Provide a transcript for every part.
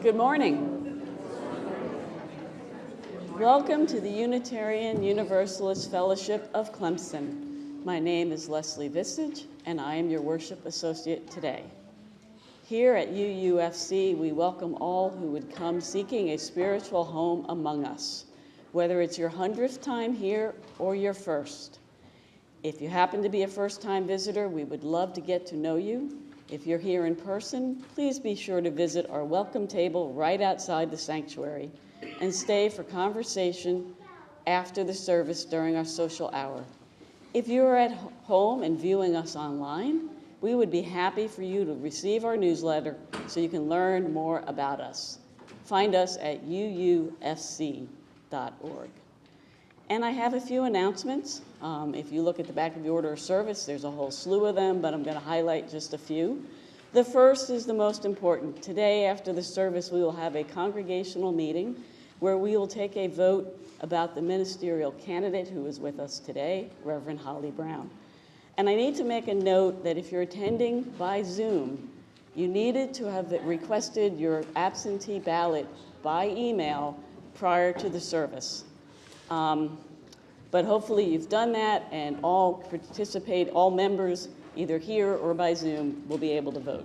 Good morning. Welcome to the Unitarian Universalist Fellowship of Clemson. My name is Leslie Visage, and I am your worship associate today. Here at UUFC, we welcome all who would come seeking a spiritual home among us, whether it's your 100th time here or your first. If you happen to be a first-time visitor, we would love to get to know you. If you're here in person, please be sure to visit our welcome table right outside the sanctuary and stay for conversation after the service during our social hour. If you are at home and viewing us online, we would be happy for you to receive our newsletter so you can learn more about us. Find us at uufc.org. And I have a few announcements. If you look at the back of the order of service, there's a whole slew of them, but I'm going to highlight just a few. The first is the most important. Today, after the service, we will have a congregational meeting where we will take a vote about the ministerial candidate who is with us today, Reverend Holly Brown. And I need to make a note that if you're attending by Zoom, you needed to have requested your absentee ballot by email prior to the service. But hopefully you've done that, and all members, either here or by Zoom, will be able to vote.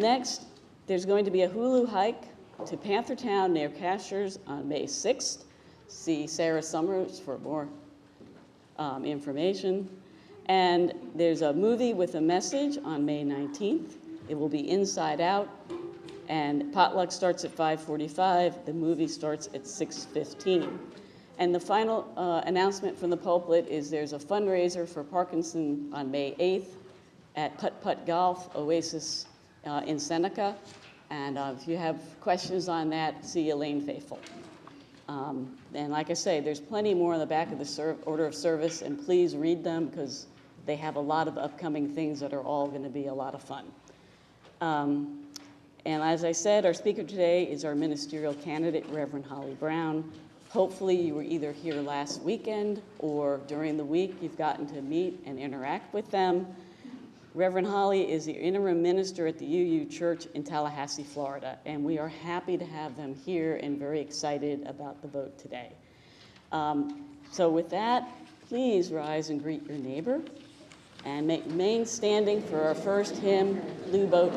Next, there's going to be a hulu hike to Panthertown near Cashers on May 6th. See Sarah Summers for more information. And there's a movie with a message on May 19th. It will be Inside Out, and potluck starts at 5:45. The movie starts at 6:15. And the final announcement from the pulpit is there's a fundraiser for Parkinson on May 8th at Putt Putt Golf Oasis in Seneca. And if you have questions on that, see Elaine Faithful. And like I say, there's plenty more on the back of the order of service, and please read them because they have a lot of upcoming things that are all going to be a lot of fun. And as I said, our speaker today is our ministerial candidate, Reverend Holly Brown. Hopefully you were either here last weekend or during the week you've gotten to meet and interact with them. Reverend Holly is the interim minister at the UU Church in Tallahassee, Florida, and we are happy to have them here and very excited about the vote today. So with that, please rise and greet your neighbor and remain standing for our first hymn, Blue Boat.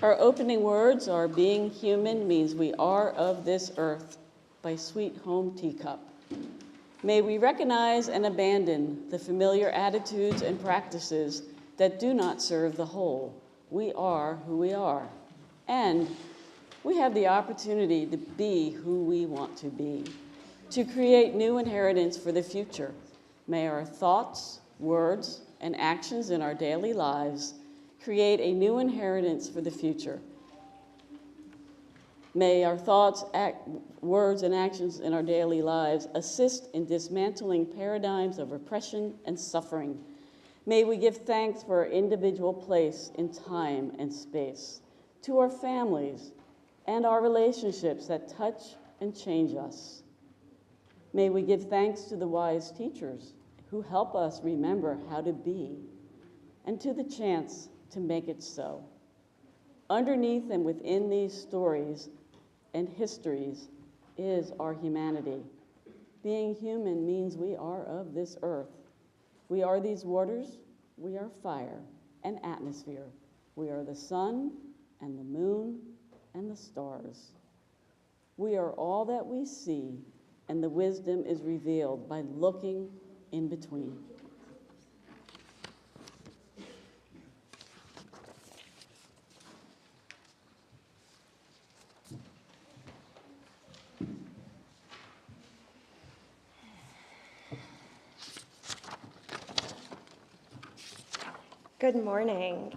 Our opening words are "Being human means we are of this earth" by Sweet Home Teacup. May we recognize and abandon the familiar attitudes and practices that do not serve the whole. We are who we are, and we have the opportunity to be who we want to be, to create new inheritance for the future. May our thoughts, words, and actions in our daily lives create a new inheritance for the future. May our thoughts, words, and actions in our daily lives assist in dismantling paradigms of oppression and suffering. May we give thanks for our individual place in time and space, to our families and our relationships that touch and change us. May we give thanks to the wise teachers who help us remember how to be, and to the chance to make it so. Underneath and within these stories and histories is our humanity. Being human means we are of this earth. We are these waters, we are fire and atmosphere. We are the sun and the moon and the stars. We are all that we see, and the wisdom is revealed by looking in between. Good morning.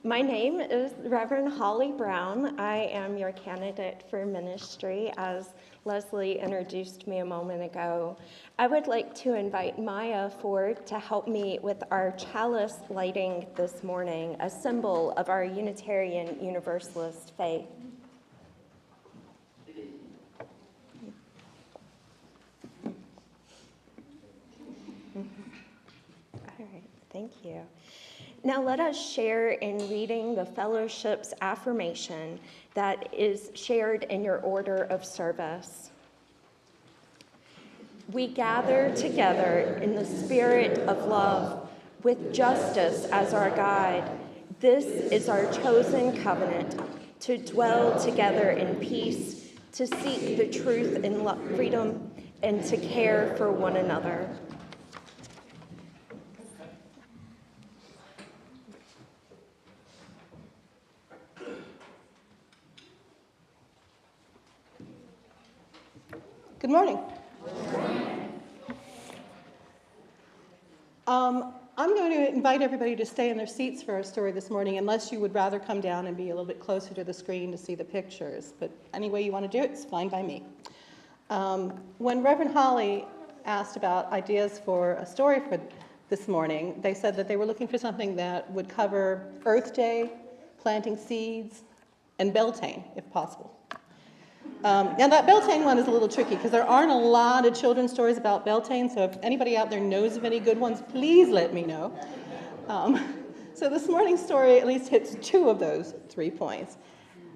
My name is Reverend Holly Brown. I am your candidate for ministry, as Leslie introduced me a moment ago. I would like to invite Maya forward to help me with our chalice lighting this morning, a symbol of our Unitarian Universalist faith. Thank you. Now let us share in reading the fellowship's affirmation that is shared in your order of service. We gather together in the spirit of love, with justice as our guide. This is our chosen covenant, to dwell together in peace, to seek the truth in freedom, and to care for one another. Good morning. I'm going to invite everybody to stay in their seats for our story this morning, unless you would rather come down and be a little bit closer to the screen to see the pictures. But any way you want to do it, it's fine by me. When Reverend Holly asked about ideas for a story for this morning, they said that they were looking for something that would cover Earth Day, planting seeds, and Beltane, if possible. And that Beltane one is a little tricky because there aren't a lot of children's stories about Beltane, so if anybody out there knows of any good ones, please let me know. So this morning's story at least hits two of those 3 points,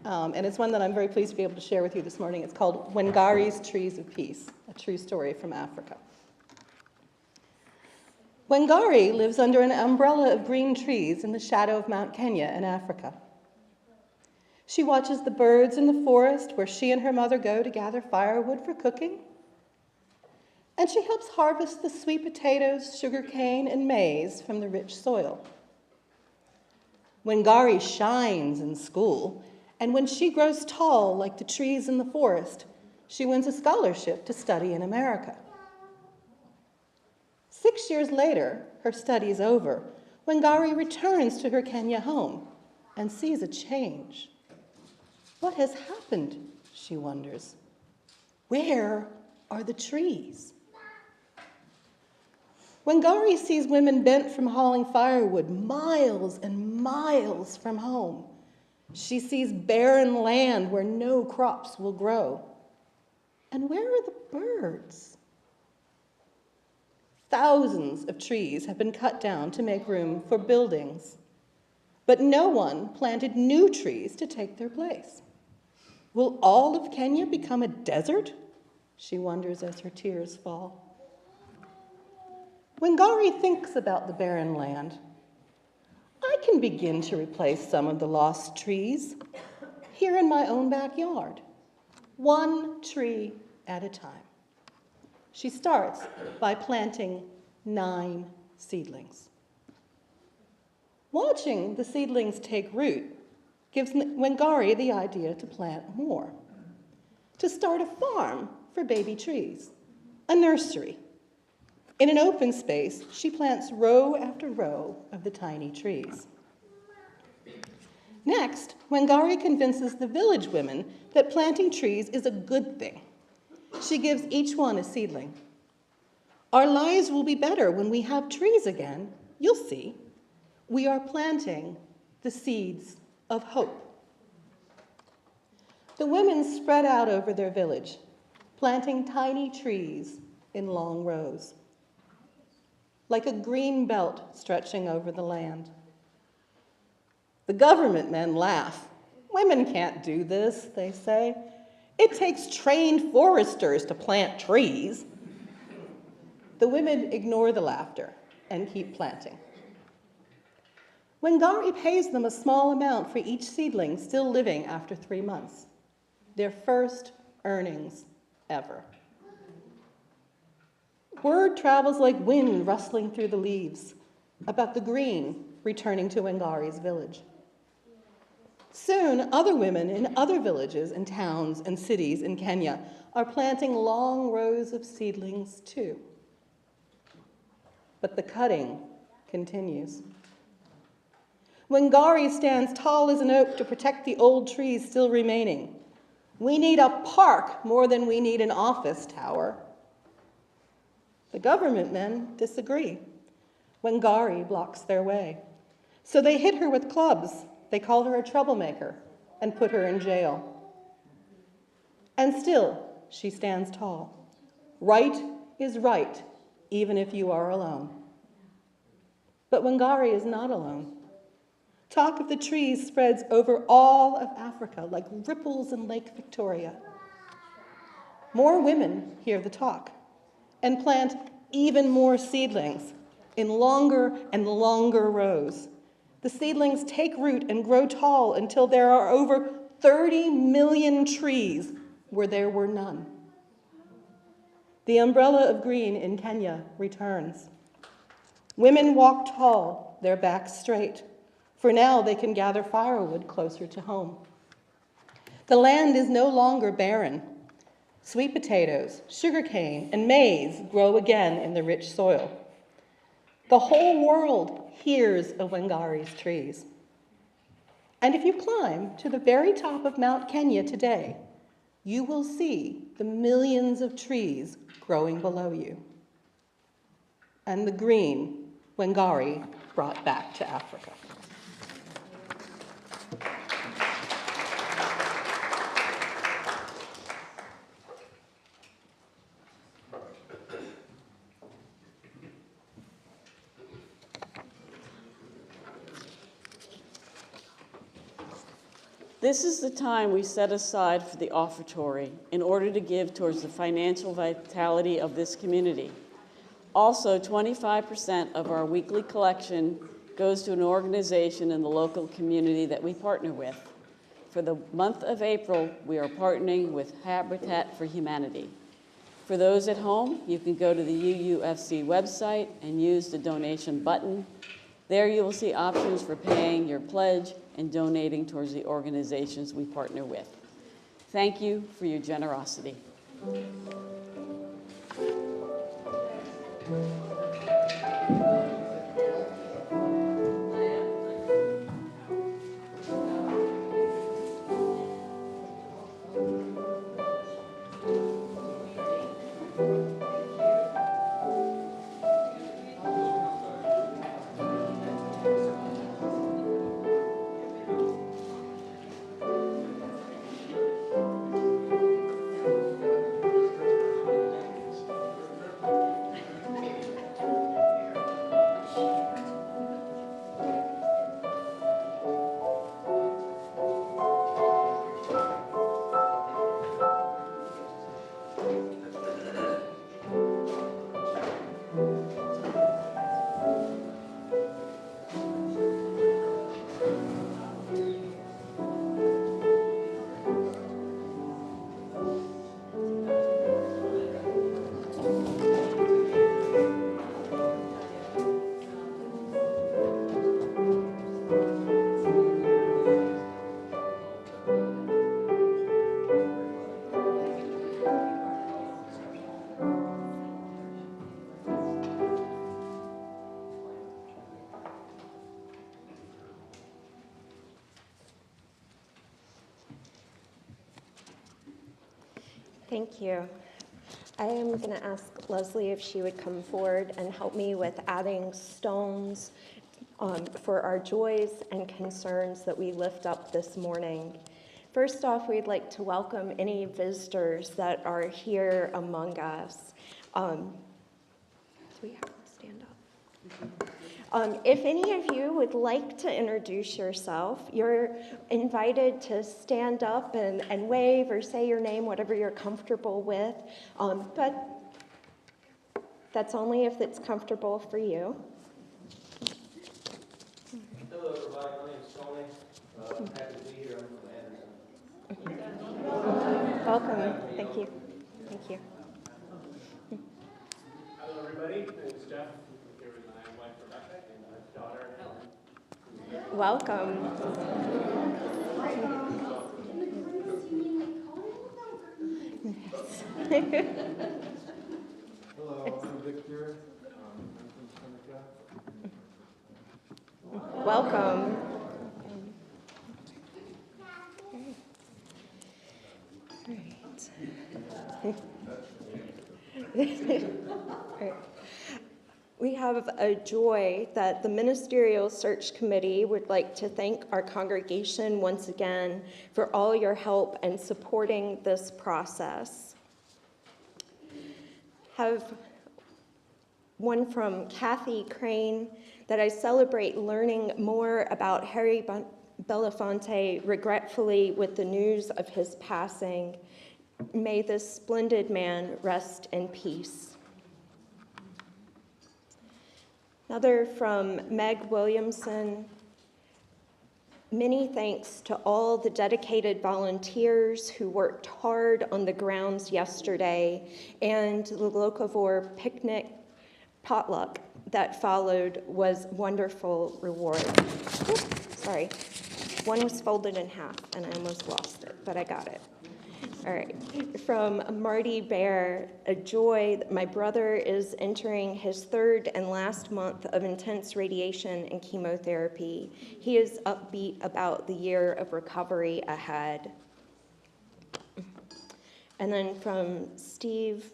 and it's one that I'm very pleased to be able to share with you this morning. It's called Wangari's Trees of Peace, a true story from Africa. Wangari lives under an umbrella of green trees in the shadow of Mount Kenya in Africa. She watches the birds in the forest where she and her mother go to gather firewood for cooking. And she helps harvest the sweet potatoes, sugar cane, and maize from the rich soil. Wangari shines in school, and when she grows tall like the trees in the forest, she wins a scholarship to study in America. 6 years later, her studies over, Wangari returns to her Kenya home and sees a change. What has happened, she wonders. Where are the trees? Wangari sees women bent from hauling firewood miles and miles from home. She sees barren land where no crops will grow. And where are the birds? Thousands of trees have been cut down to make room for buildings, but no one planted new trees to take their place. Will all of Kenya become a desert? She wonders as her tears fall. Wangari thinks about the barren land. I can begin to replace some of the lost trees here in my own backyard, one tree at a time. She starts by planting 9 seedlings. Watching the seedlings take root gives Wangari the idea to plant more, to start a farm for baby trees, a nursery. In an open space, she plants row after row of the tiny trees. Next, Wangari convinces the village women that planting trees is a good thing. She gives each one a seedling. Our lives will be better when we have trees again. You'll see. We are planting the seeds of hope. The women spread out over their village, planting tiny trees in long rows, like a green belt stretching over the land. The government men laugh. Women can't do this, they say. It takes trained foresters to plant trees. The women ignore the laughter and keep planting. Wangari pays them a small amount for each seedling still living after 3 months, their first earnings ever. Word travels like wind rustling through the leaves about the green returning to Wangari's village. Soon, other women in other villages and towns and cities in Kenya are planting long rows of seedlings too. But the cutting continues. Wangari stands tall as an oak to protect the old trees still remaining. We need a park more than we need an office tower. The government men disagree. Wangari blocks their way. So they hit her with clubs. They called her a troublemaker and put her in jail. And still, she stands tall. Right is right, even if you are alone. But Wangari is not alone. Talk of the trees spreads over all of Africa like ripples in Lake Victoria. More women hear the talk and plant even more seedlings in longer and longer rows. The seedlings take root and grow tall until there are over 30 million trees where there were none. The umbrella of green in Kenya returns. Women walk tall, their backs straight, for now they can gather firewood closer to home. The land is no longer barren. Sweet potatoes, sugarcane, and maize grow again in the rich soil. The whole world hears of Wangari's trees. And if you climb to the very top of Mount Kenya today, you will see the millions of trees growing below you. And the green Wangari brought back to Africa. This is the time we set aside for the offertory in order to give towards the financial vitality of this community. Also, 25% of our weekly collection goes to an organization in the local community that we partner with. For the month of April, we are partnering with Habitat for Humanity. For those at home, you can go to the UUFC website and use the donation button. There you will see options for paying your pledge and donating towards the organizations we partner with. Thank you for your generosity. Thank you. I am going to ask Leslie if she would come forward and help me with adding stones for our joys and concerns that we lift up this morning. First off, we'd like to welcome any visitors that are here among us. Do we have to stand up? If any of you would like to introduce yourself, you're invited to stand up and wave or say your name, whatever you're comfortable with. But that's only if it's comfortable for you. Hello, everybody. My name is Tony. Happy to be here. I'm from Anderson. Welcome. Thank you. Thank you. Hello, everybody. My name is Jeff. I'm here with my wife, Rebecca, and our daughter, Helen. Welcome. Hello, I'm Victor. I'm from Seneca. Welcome. We have a joy that the Ministerial Search Committee would like to thank our congregation once again for all your help and supporting this process. Have one from Kathy Crane, that I celebrate learning more about Harry Belafonte regretfully with the news of his passing. May this splendid man rest in peace. Another from Meg Williamson. Many thanks to all the dedicated volunteers who worked hard on the grounds yesterday and the Locavore picnic potluck that followed was wonderful reward. Oops, sorry, one was folded in half and I almost lost it, but I got it. All right, from Marty Bear, a joy that my brother is entering his third and last month of intense radiation and chemotherapy. He is upbeat about the year of recovery ahead. And then from Steve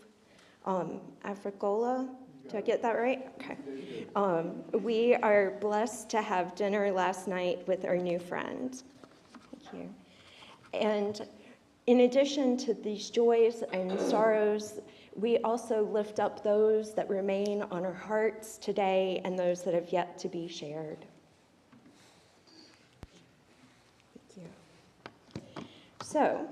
Africola, did I get that right? Okay. We are blessed to have dinner last night with our new friend. Thank you. And in addition to these joys and sorrows, we also lift up those that remain on our hearts today and those that have yet to be shared. Thank you. So,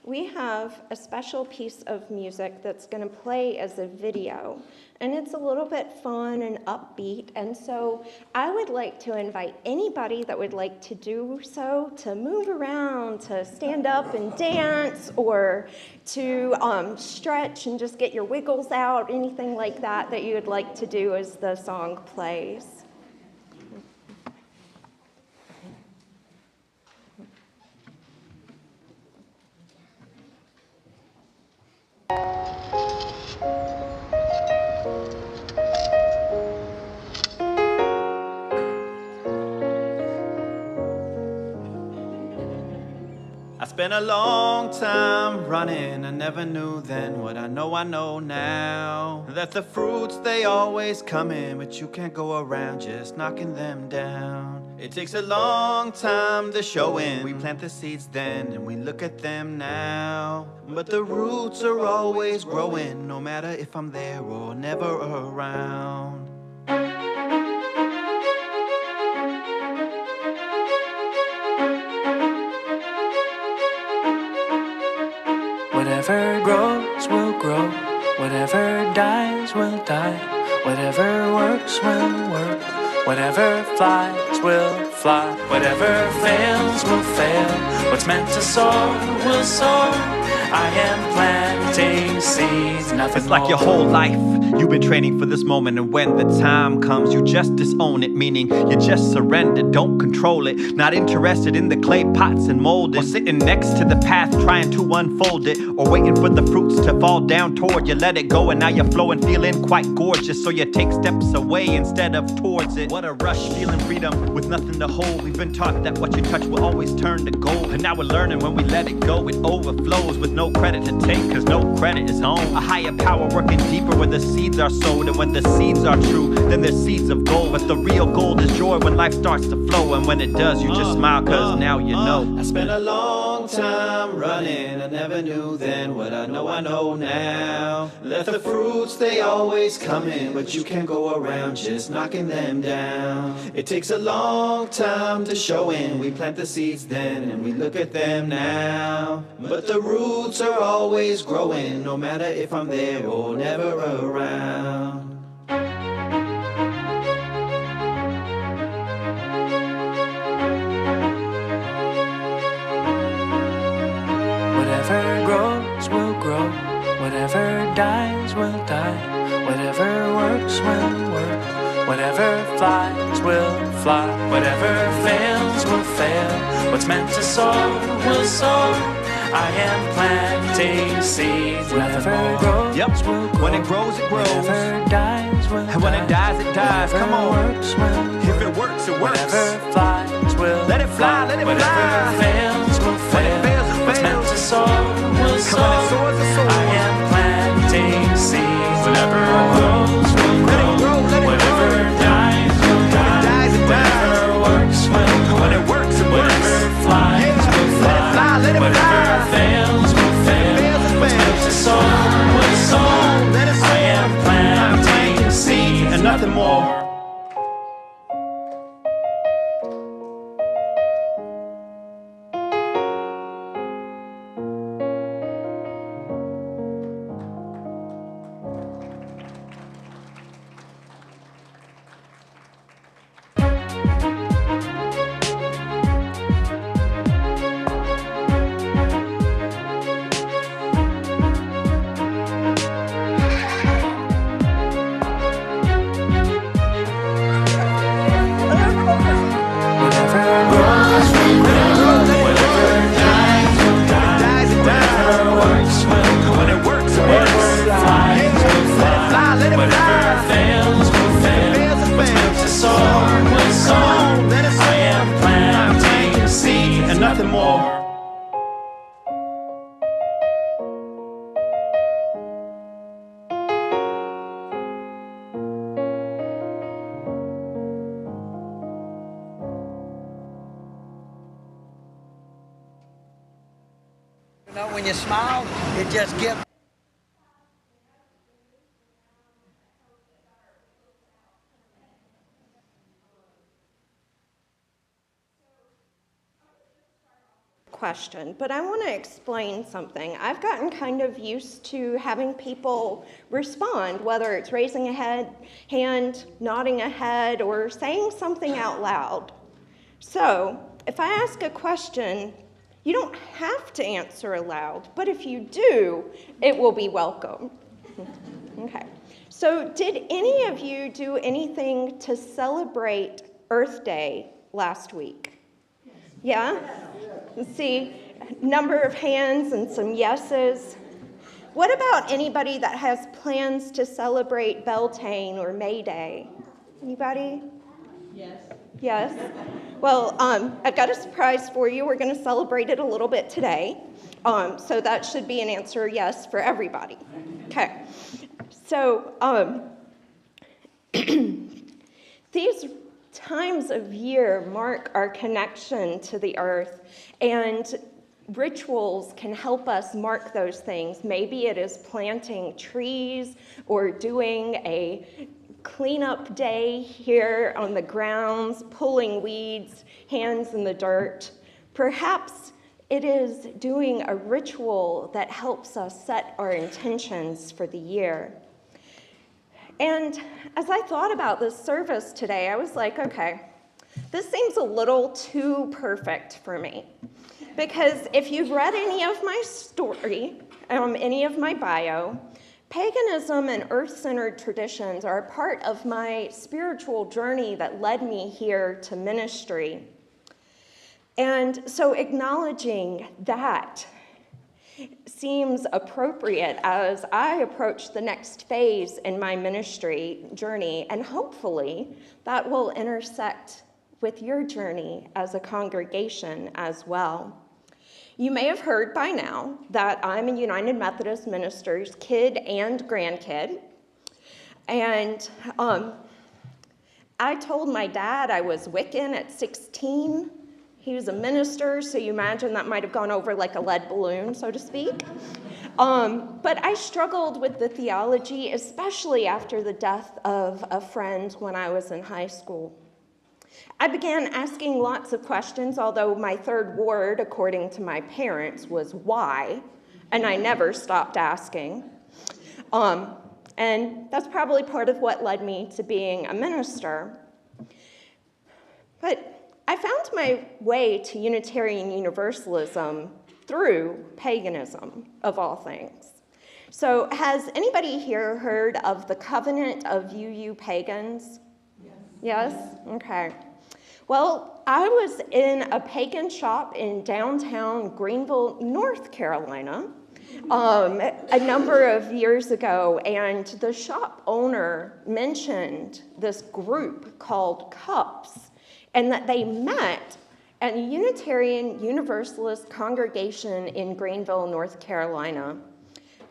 we have a special piece of music that's going to play as a video, and it's a little bit fun and upbeat, and so I would like to invite anybody that would like to do so to move around, to stand up and dance, or to stretch and just get your wiggles out, anything like that that you would like to do as the song plays. I spent a long time running. I never knew then what I know now. That the fruits, they always come in, but you can't go around just knocking them down. It takes a long time to show in. We plant the seeds then, and we look at them now. But the roots are always growing, no matter if I'm there or never around. Whatever grows will grow, whatever dies will die, whatever works will work, whatever flies will fly, whatever fails will fail, what's meant to soar will soar. I am planting seeds, nothing It's like more. your whole life you've been training for this moment, and when the time comes you just disown it, meaning you just surrender, don't control it, not interested in the clay pots and mold it, or sitting next to the path trying to unfold it, or waiting for the fruits to fall down toward you. Let it go and now you're flowing, feeling quite gorgeous, so you take steps away instead of towards it. What a rush, feeling freedom with nothing to hold. We've been taught that what you touch will always turn to gold, and now we're learning when we let it go it overflows with no no credit to take, cause no credit is home. A higher power working deeper where the seeds are sowed, and when the seeds are true, then they're seeds of gold. But the real gold is joy when life starts to flow, and when it does, you just smile, cause now you know. I spent a long time running, I never knew then what I know now. Let the fruits, they always come in, but you can't go around just knocking them down. It takes a long time to show in. We plant the seeds then, and we look at them now. But the roots are always growing, no matter if I'm there or never around. Whatever grows will grow, whatever dies will die, whatever works will work, whatever flies will fly, whatever fails will fail, what's meant to soar will soar. I am planting seeds. Whatever grows will grow. When it grows, it grows. Whatever dies will die. And when it dies, it dies. Come on. Works will if it works, it works. Whatever flies will let it fly, let it whatever fly. Whatever fails will fail. When it fails, it fails. What's meant to soar will soar. When it soars, it soars. I am planting seeds. Whatever grows will grow. Let it grow, let it whatever grow. Dies will die. When it dies, it dies. Whatever works will work. When it works, it works. Whatever flies will fly. Let it fly, let it whatever fly. Fails will fail. Fails, it What's meant fails. to soar will soar. Let it soar. I am planting seeds and nothing more. Nothing more. You know, when you smile, it just gives. Question, but I want to explain something. I've gotten kind of used to having people respond, whether it's raising a hand, nodding a head, or saying something out loud. So if I ask a question, you don't have to answer aloud, but if you do, it will be welcome. Okay. So did any of you do anything to celebrate Earth Day last week? Yeah? See, number of hands and some yeses. What about anybody that has plans to celebrate Beltane or May Day? Anybody? Yes. Yes? Well, I've got a surprise for you. We're going to celebrate it a little bit today. So that should be an answer yes for everybody. Okay. So these times of year mark our connection to the earth, and rituals can help us mark those things. Maybe it is planting trees or doing a cleanup day here on the grounds, pulling weeds, hands in the dirt. Perhaps it is doing a ritual that helps us set our intentions for the year. And as I thought about this service today, I was like, okay, this seems a little too perfect for me. Because if you've read any of my story, any of my bio, paganism and earth-centered traditions are a part of my spiritual journey that led me here to ministry. And so acknowledging that seems appropriate as I approach the next phase in my ministry journey, and hopefully that will intersect with your journey as a congregation as well. You may have heard by now that I'm a United Methodist minister's kid and grandkid. And I told my dad I was Wiccan at 16. He was a minister, so you imagine that might have gone over like a lead balloon, so to speak. But I struggled with the theology, especially after the death of a friend when I was in high school. I began asking lots of questions, although my third word, according to my parents, was why, and I never stopped asking. And that's probably part of what led me to being a minister. But I found my way to Unitarian Universalism through paganism, of all things. So has anybody here heard of the Covenant of UU Pagans? Yes? Okay. Well, I was in a pagan shop in downtown Greenville, North Carolina, a number of years ago, and the shop owner mentioned this group called Cups, and that they met at a Unitarian Universalist congregation in Greenville, North Carolina.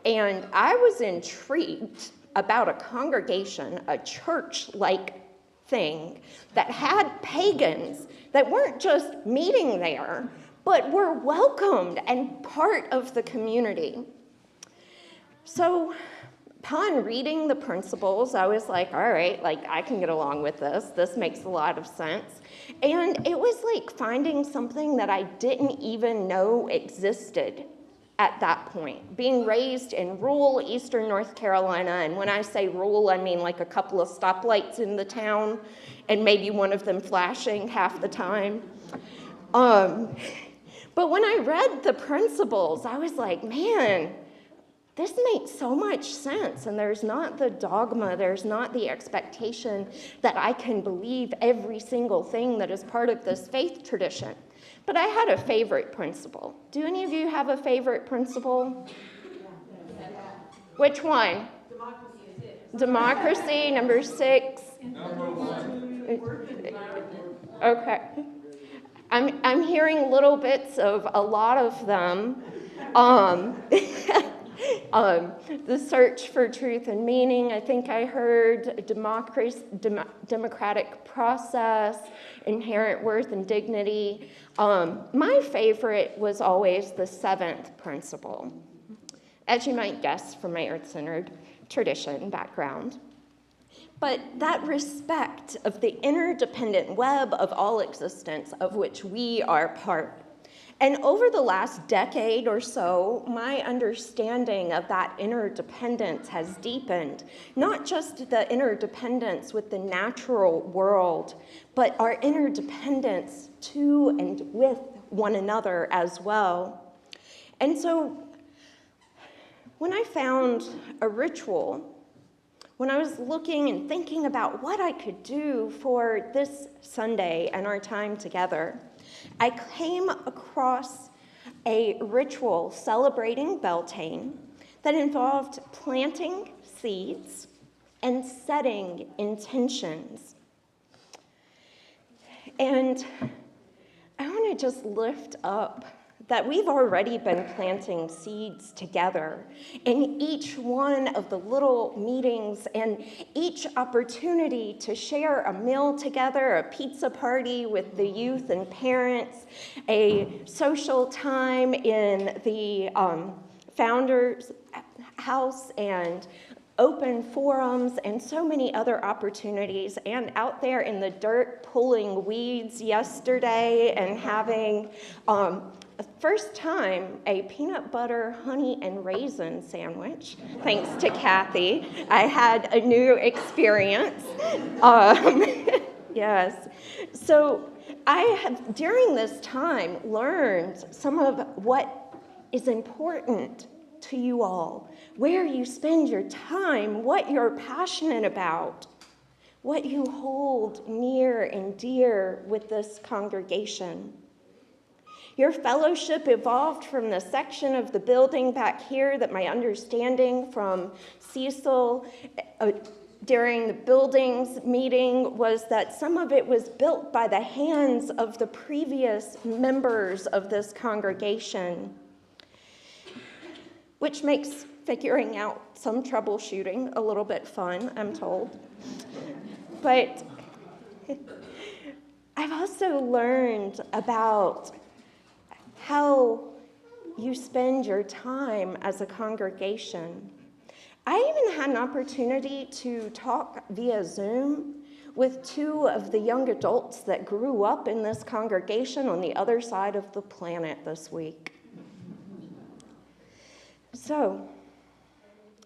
And I was intrigued about a congregation, a church-like thing that had pagans that weren't just meeting there, but were welcomed and part of the community. So upon reading the principles, I was like, all right, like I can get along with this. This makes a lot of sense. And it was like finding something that I didn't even know existed at that point. Being raised in rural eastern North Carolina, and when I say rural, I mean like a couple of stoplights in the town, and maybe one of them flashing half the time. But when I read the principles, I was like, man, this makes so much sense, and there's not the dogma, there's not the expectation that I can believe every single thing that is part of this faith tradition. But I had a favorite principle. Do any of you have a favorite principle? Which one? Democracy, number 6. Number 1. Okay. I'm hearing little bits of a lot of them. The search for truth and meaning, I think I heard democratic process, inherent worth and dignity. My favorite was always the 7th principle, as you might guess from my earth-centered tradition background. But that respect of the interdependent web of all existence of which we are part. And over the last decade or so, my understanding of that interdependence has deepened. Not just the interdependence with the natural world, but our interdependence to and with one another as well. And so when I found a ritual, when I was looking and thinking about what I could do for this Sunday and our time together, I came across a ritual celebrating Beltane that involved planting seeds and setting intentions. And I want to just lift up that we've already been planting seeds together in each one of the little meetings and each opportunity to share a meal together, a pizza party with the youth and parents, a social time in the founder's house and open forums and so many other opportunities, and out there in the dirt pulling weeds yesterday and having first time a peanut butter, honey, and raisin sandwich, thanks to Kathy. I had a new experience. Yes. So I have, during this time, learned some of what is important to you all, where you spend your time, what you're passionate about, what you hold near and dear with this congregation. Your fellowship evolved from the section of the building back here that my understanding from Cecil during the buildings meeting was that some of it was built by the hands of the previous members of this congregation, which makes figuring out some troubleshooting a little bit fun, I'm told. But I've also learned about how you spend your time as a congregation. I even had an opportunity to talk via Zoom with 2 of the young adults that grew up in this congregation on the other side of the planet this week. So,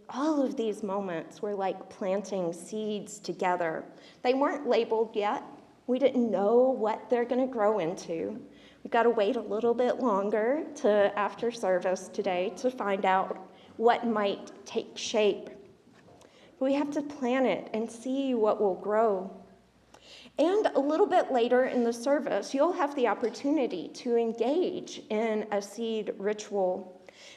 all of these moments were like planting seeds together. They weren't labeled yet. We didn't know what they're going to grow into. We've got to wait a little bit longer to after service today to find out what might take shape. We have to plant it and see what will grow. And a little bit later in the service, you'll have the opportunity to engage in a seed ritual.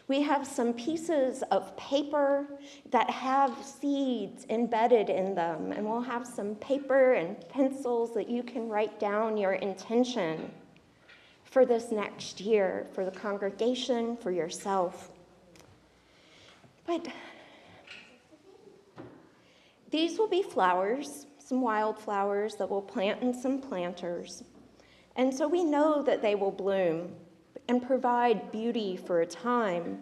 We have some pieces of paper that have seeds embedded in them, and we'll have some paper and pencils that you can write down your intention for this next year, for the congregation, for yourself. But these will be flowers, some wildflowers that we'll plant in some planters. And so we know that they will bloom and provide beauty for a time,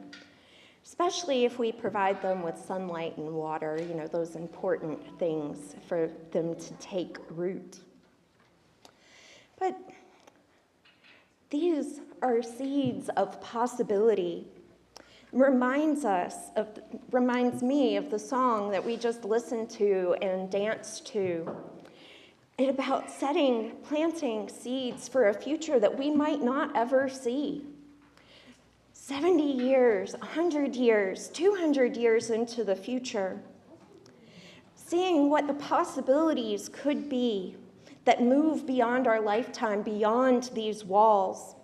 especially if we provide them with sunlight and water, those important things for them to take root. But these are seeds of possibility. Reminds me of the song that we just listened to and danced to. It's about planting seeds for a future that we might not ever see. 70 years, 100 years, 200 years into the future. Seeing what the possibilities could be that move beyond our lifetime, beyond these walls.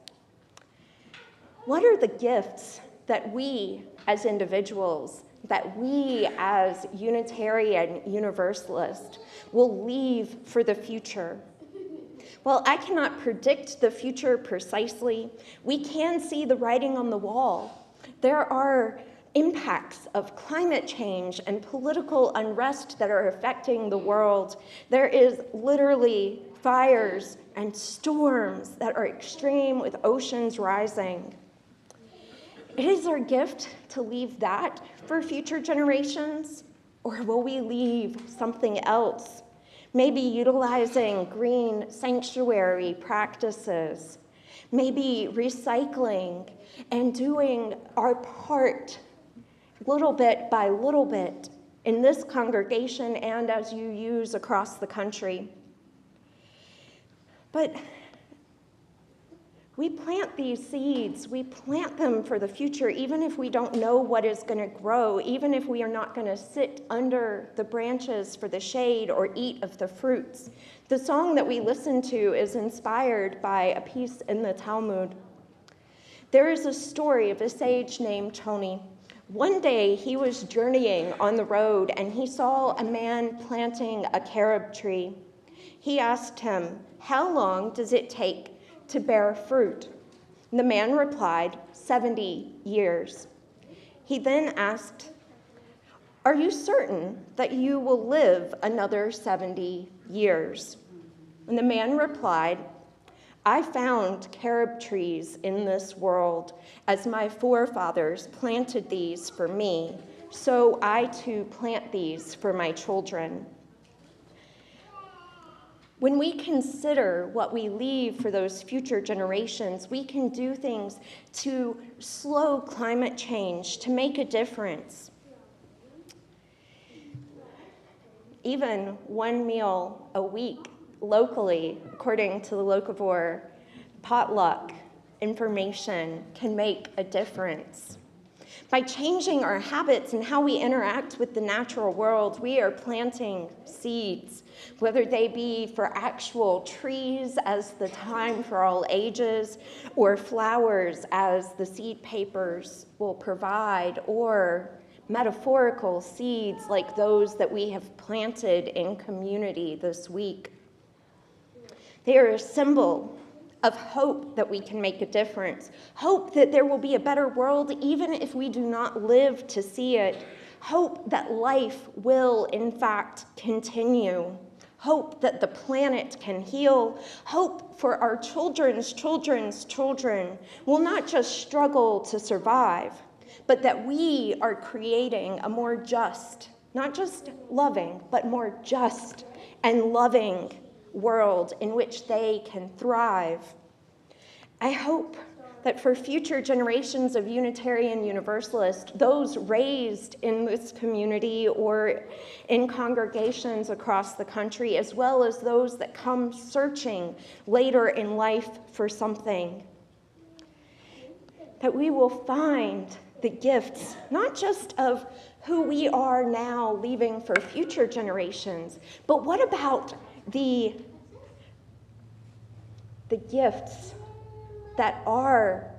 What are the gifts that we as individuals, that we as Unitarian Universalist will leave for the future? Well, I cannot predict the future precisely. We can see the writing on the wall. There are impacts of climate change and political unrest that are affecting the world. There is literally fires and storms that are extreme with oceans rising. It is our gift to leave that for future generations, or will we leave something else? Maybe utilizing green sanctuary practices, maybe recycling and doing our part little bit by little bit in this congregation and as you use across the country. But we plant these seeds, we plant them for the future, even if we don't know what is going to grow, even if we are not going to sit under the branches for the shade or eat of the fruits. The song that we listen to is inspired by a piece in the Talmud. There is a story of a sage named Tony. One day he was journeying on the road and he saw a man planting a carob tree. He asked him, "How long does it take to bear fruit?" The man replied, 70 years. He then asked, "Are you certain that you will live another 70 years?" And the man replied, "I found carob trees in this world as my forefathers planted these for me, so I too plant these for my children." When we consider what we leave for those future generations, we can do things to slow climate change, to make a difference. Even one meal a week locally, according to the locavore potluck information, can make a difference. By changing our habits and how we interact with the natural world, we are planting seeds, whether they be for actual trees as the time for all ages, or flowers as the seed papers will provide, or metaphorical seeds like those that we have planted in community this week. They are a symbol of hope that we can make a difference, hope that there will be a better world even if we do not live to see it, hope that life will in fact continue, hope that the planet can heal, hope for our children's children's children will not just struggle to survive, but that we are creating a more just, not just loving, but more just and loving world in which they can thrive. I hope that for future generations of Unitarian Universalists, those raised in this community or in congregations across the country, as well as those that come searching later in life for something, that we will find the gifts, not just of who we are now leaving for future generations, but what about the gifts that our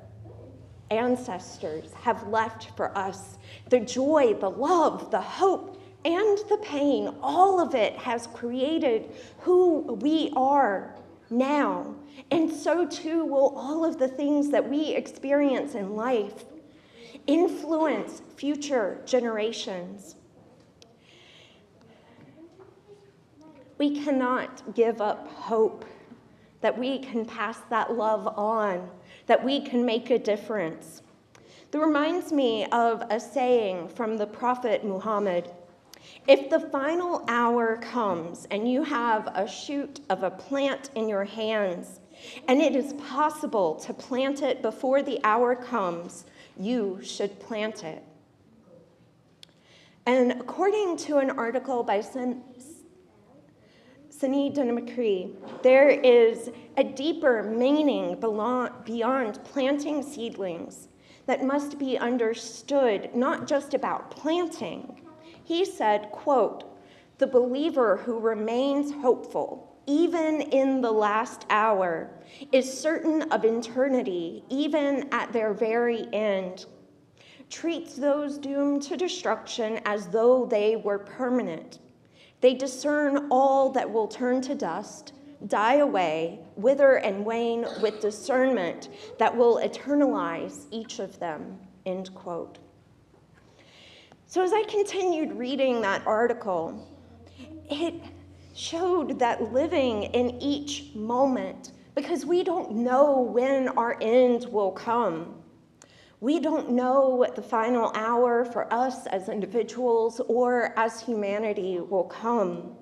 ancestors have left for us? The joy, the love, the hope, and the pain, all of it has created who we are now. And so too will all of the things that we experience in life influence future generations. We cannot give up hope that we can pass that love on, that we can make a difference. That reminds me of a saying from the Prophet Muhammad. If the final hour comes and you have a shoot of a plant in your hands, and it is possible to plant it before the hour comes, you should plant it. And according to an article by Sini Dinamacri, there is a deeper meaning beyond planting seedlings that must be understood, not just about planting. He said, quote, "The believer who remains hopeful, even in the last hour, is certain of eternity, even at their very end, treats those doomed to destruction as though they were permanent. They discern all that will turn to dust, die away, wither and wane with discernment that will eternalize each of them," end quote. So as I continued reading that article, it showed that living in each moment, because we don't know when our end will come. We don't know what the final hour for us as individuals or as humanity will come.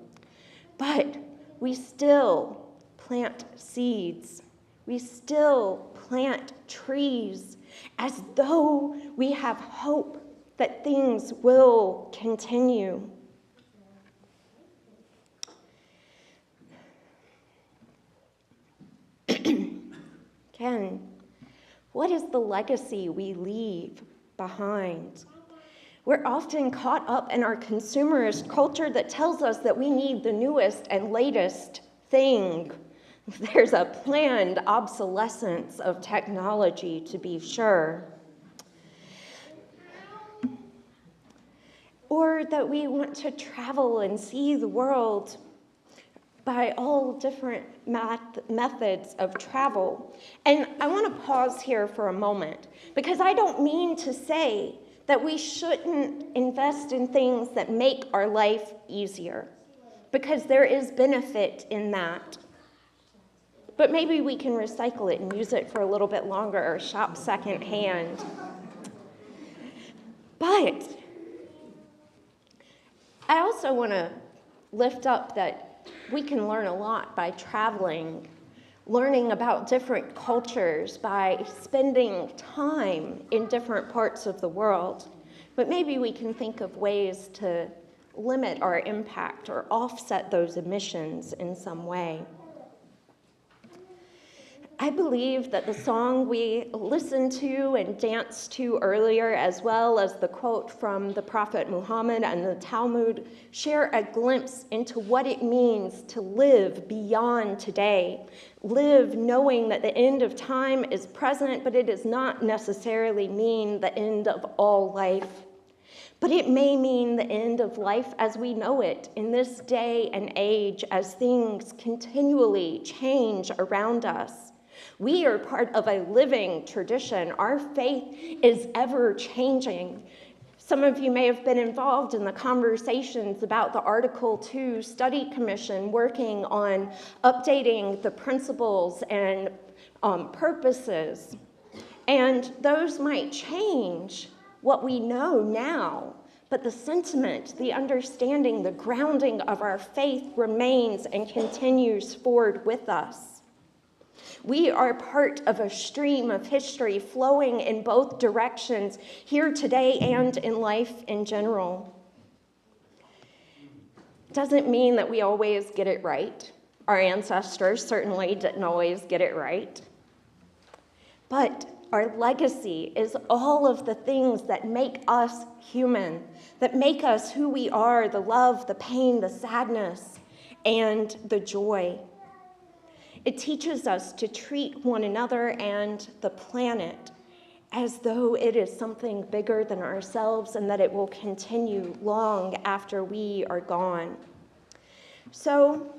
But we still plant seeds. We still plant trees as though we have hope that things will continue. Ken, what is the legacy we leave behind? We're often caught up in our consumerist culture that tells us that we need the newest and latest thing. There's a planned obsolescence of technology, to be sure. Or that we want to travel and see the world by all different methods of travel. And I want to pause here for a moment, because I don't mean to say that we shouldn't invest in things that make our life easier, because there is benefit in that. But maybe we can recycle it and use it for a little bit longer or shop secondhand. But I also want to lift up that we can learn a lot by traveling, learning about different cultures, by spending time in different parts of the world. But maybe we can think of ways to limit our impact or offset those emissions in some way. I believe that the song we listened to and danced to earlier, as well as the quote from the Prophet Muhammad and the Talmud, share a glimpse into what it means to live beyond today. Live knowing that the end of time is present, but it does not necessarily mean the end of all life. But it may mean the end of life as we know it in this day and age as things continually change around us. We are part of a living tradition. Our faith is ever changing. Some of you may have been involved in the conversations about the Article 2 Study Commission working on updating the principles and purposes. And those might change what we know now, but the sentiment, the understanding, the grounding of our faith remains and continues forward with us. We are part of a stream of history flowing in both directions, here today and in life in general. Doesn't mean that we always get it right. Our ancestors certainly didn't always get it right. But our legacy is all of the things that make us human, that make us who we are, the love, the pain, the sadness, and the joy. It teaches us to treat one another and the planet as though it is something bigger than ourselves and that it will continue long after we are gone. So,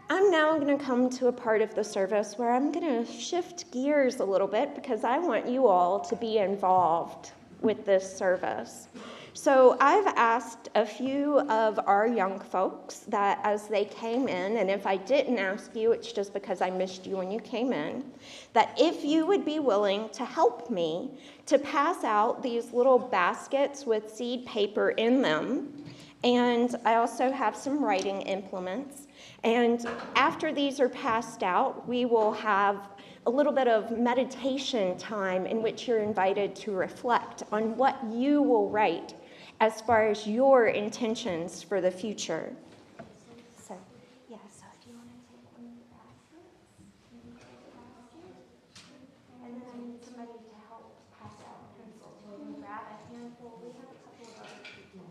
I'm now going to come to a part of the service where I'm going to shift gears a little bit because I want you all to be involved with this service. So I've asked a few of our young folks that as they came in, and if I didn't ask you, it's just because I missed you when you came in, that if you would be willing to help me to pass out these little baskets with seed paper in them. And I also have some writing implements. And after these are passed out, we will have a little bit of meditation time in which you're invited to reflect on what you will write as far as your intentions for the future. So, yeah, so if you want to take one of the baskets, and then I need somebody to help pass out pencils. So we can grab a handful. We have a couple of other people.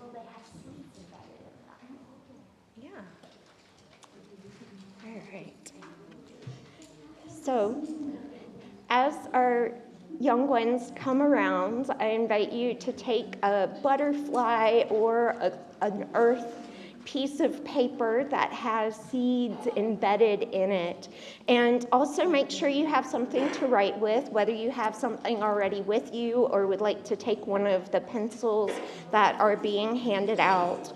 Well, they have seeds embedded in them. Yeah. All right. So, as our young ones come around, I invite you to take a butterfly or an earth piece of paper that has seeds embedded in it. And also make sure you have something to write with, whether you have something already with you or would like to take one of the pencils that are being handed out.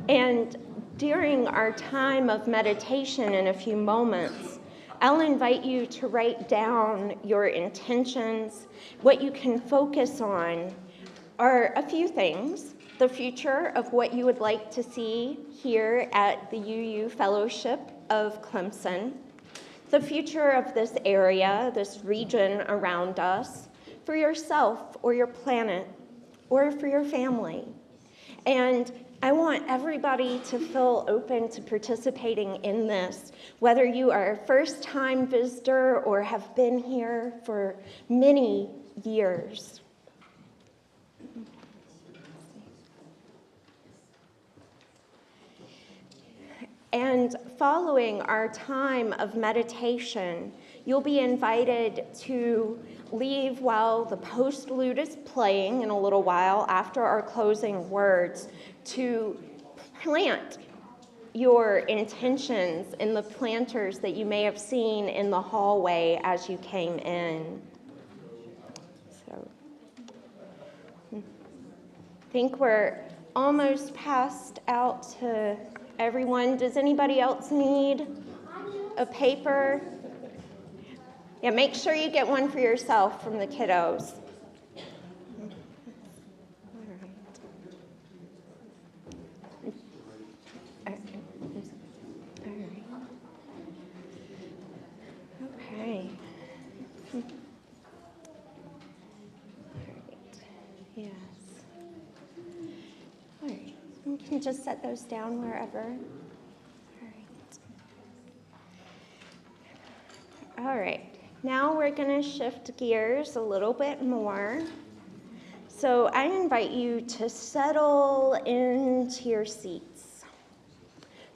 And during our time of meditation in a few moments, I'll invite you to write down your intentions. What you can focus on are a few things. The future of what you would like to see here at the UU Fellowship of Clemson. The future of this area, this region around us, for yourself or your planet, or for your family. And I want everybody to feel open to participating in this, whether you are a first-time visitor or have been here for many years. And following our time of meditation, you'll be invited to leave while the postlude is playing in a little while after our closing words to plant your intentions in the planters that you may have seen in the hallway as you came in. So, I think we're almost passed out to everyone. Does anybody else need a paper? Yeah, make sure you get one for yourself from the kiddos. Okay. All right. Yes. All right. And just set those down wherever. All right. Now we're going to shift gears a little bit more. So I invite you to settle into your seats.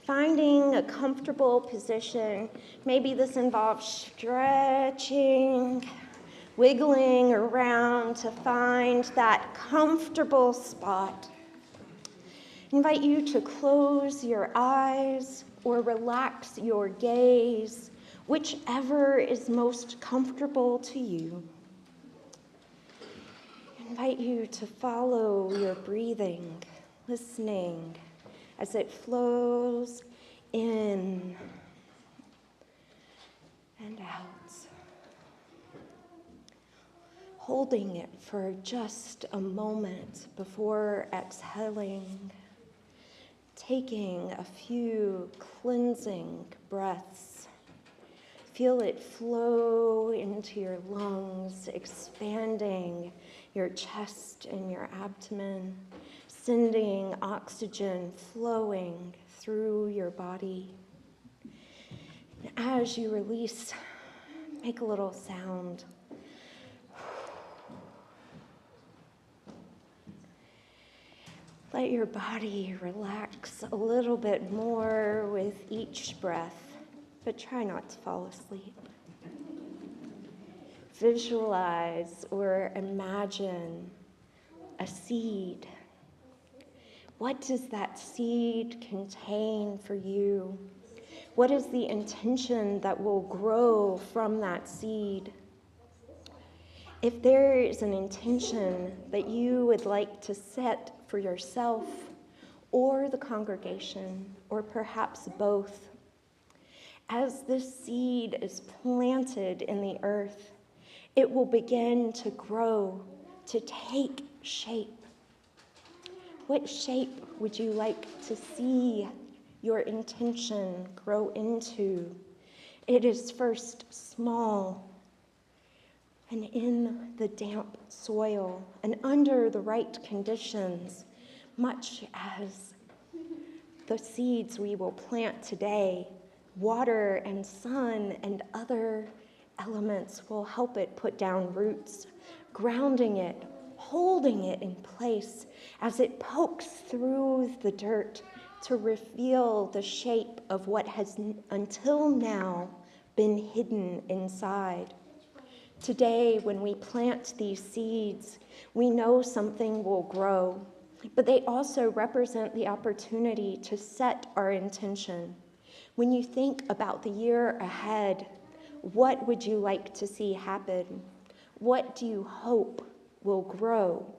Finding a comfortable position. Maybe this involves stretching, wiggling around to find that comfortable spot. I invite you to close your eyes or relax your gaze, whichever is most comfortable to you. I invite you to follow your breathing, listening as it flows in and out. Holding it for just a moment before exhaling, taking a few cleansing breaths. Feel it flow into your lungs, expanding your chest and your abdomen, sending oxygen flowing through your body. And as you release, make a little sound. Let your body relax a little bit more with each breath, but try not to fall asleep. Visualize or imagine a seed. What does that seed contain for you? What is the intention that will grow from that seed? If there is an intention that you would like to set for yourself or the congregation, or perhaps both, as this seed is planted in the earth, it will begin to grow, to take shape. What shape would you like to see your intention grow into? It is first small and in the damp soil and under the right conditions, much as the seeds we will plant today. Water and sun and other elements will help it put down roots, grounding it, holding it in place as it pokes through the dirt to reveal the shape of what has until now been hidden inside. Today, when we plant these seeds, we know something will grow, but they also represent the opportunity to set our intention. When you think about the year ahead, what would you like to see happen? What do you hope will grow?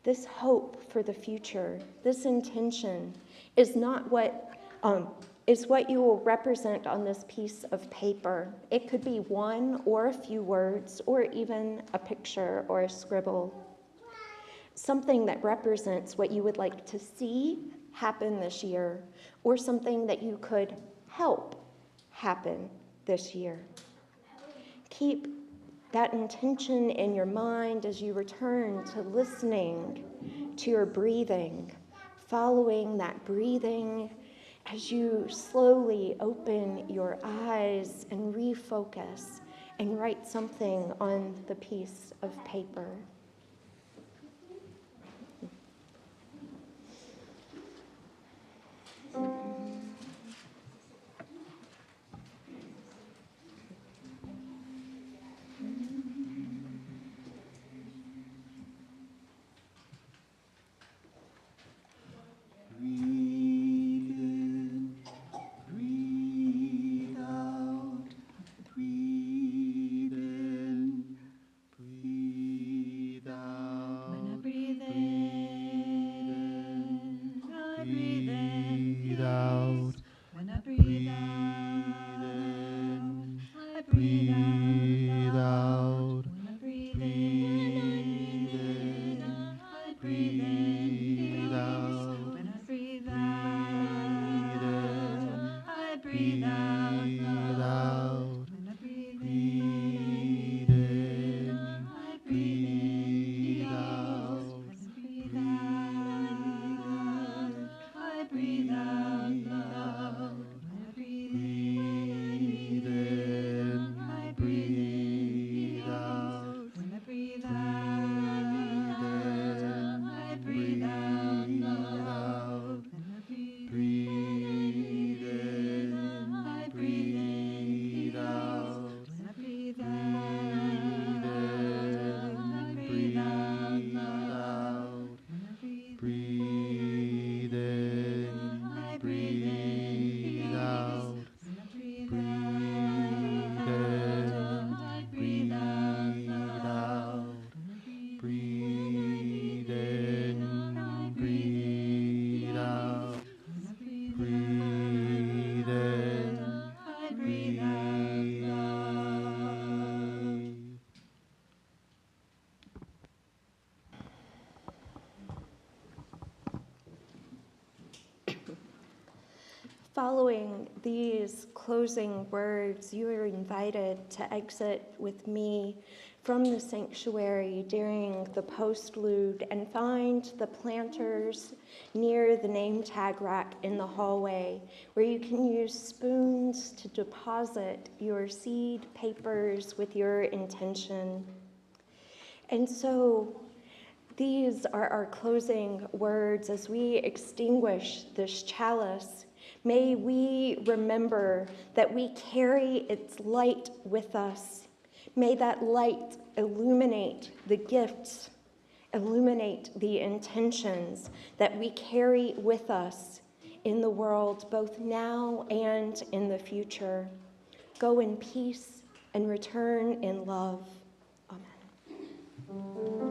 This hope for the future, this intention, is not what you will represent on this piece of paper. It could be one or a few words, or even a picture or a scribble. Something that represents what you would like to see happen this year, or something that you could help happen this year. Keep that intention in your mind as you return to listening to your breathing, following that breathing as you slowly open your eyes and refocus and write something on the piece of paper. Breathe in, breathe following these closing words, you are invited to exit with me from the sanctuary during the postlude and find the planters near the name tag rack in the hallway, where you can use spoons to deposit your seed papers with your intention. And so these are our closing words as we extinguish this chalice. May we remember that we carry its light with us. May that light illuminate the gifts, illuminate the intentions that we carry with us in the world, both now and in the future. Go in peace and return in love. Amen.